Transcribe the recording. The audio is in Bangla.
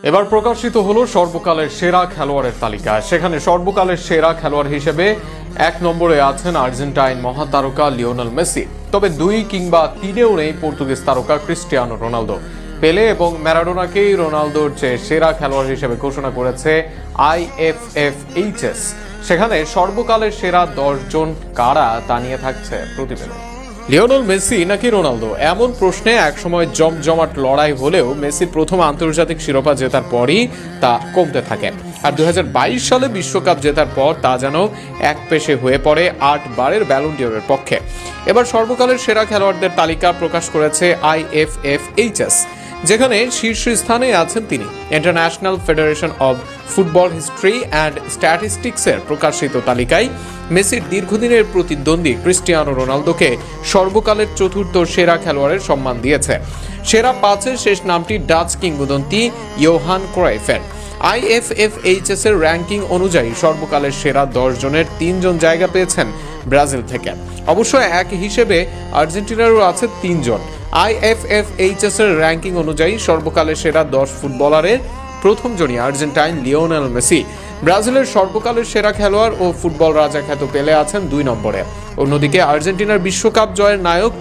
এবার প্রকাশিত হলো সর্বকালের সেরা খেলোয়াড়ের তালিকা। সেখানে সর্বকালের সেরা খেলোয়াড় হিসেবে 1 নম্বরে আছেন আর্জেন্টাইন মহাতারকা লিওনেল মেসি। তবে 2 কিংবা 3-এও নেই পর্তুগিজ তারকা ক্রিস্টিয়ানো রোনালদো। পেলে এবং ম্যারাডোনাকেই রোনালদোর চেয়ে সেরা খেলোয়াড় হিসেবে ঘোষণা করেছে IFFHS। সেখানে সর্বকালের সেরা 10 জন কারা তা নিয়ে থাকছে প্রতিবেদন। লিওনেল মেসি নাকি রোনালদো, এমন প্রশ্নে একসময় জমজমাট লড়াই হলেও মেসির প্রথম আন্তর্জাতিক শিরোপা জেতার পরই তা কমতে থাকে। আর 2022 সালে বিশ্বকাপ জেতার পর তা যেন একপেশে হয়ে পড়ে 8 বারের ব্যালন ডিওরের পক্ষে। এবার সর্বকালের সেরা খেলোয়াড়দের তালিকা প্রকাশ করেছে IFFHS, যেখানে শীর্ষস্থানে আছেন তিনি। International federation of football history and স্ট্যাটিস্টিক্সের প্রকাশিত তালিকায় মেসির দীর্ঘদিনের প্রতিদ্বন্দ্বী ক্রিস্টিয়ানো রোনালদোকে সর্বকালের চতুর্থ সেরা খেলোয়াড়ের সম্মান দিয়েছে। সেরা 5-এর শেষ নামটি ডাচ কিংবদন্তি ইয়োহান ক্রাইফের। IFFHS এর র্যাঙ্কিং অনুযায়ী সর্বকালের সেরা 10 জনের 3 জন জায়গা পেয়েছেন ব্রাজিল থেকে। অবশ্য এক হিসেবে আর্জেন্টিনারও আছে 3 জন। IFFHS এর র্যাঙ্কিং অনুযায়ী সর্বকালের সেরা 10 ফুটবলারের প্রথম জনই আর্জেন্টাইন লিওনেল মেসি। ব্রাজিলের সর্বকালের সেরা খেলোয়াড় ও ফুটবল রাজা খ্যাত পেলে আছেন 2 নম্বরে। অন্যদিকে আর্জেন্টিনার বিশ্বকাপ জয়ের নায়ক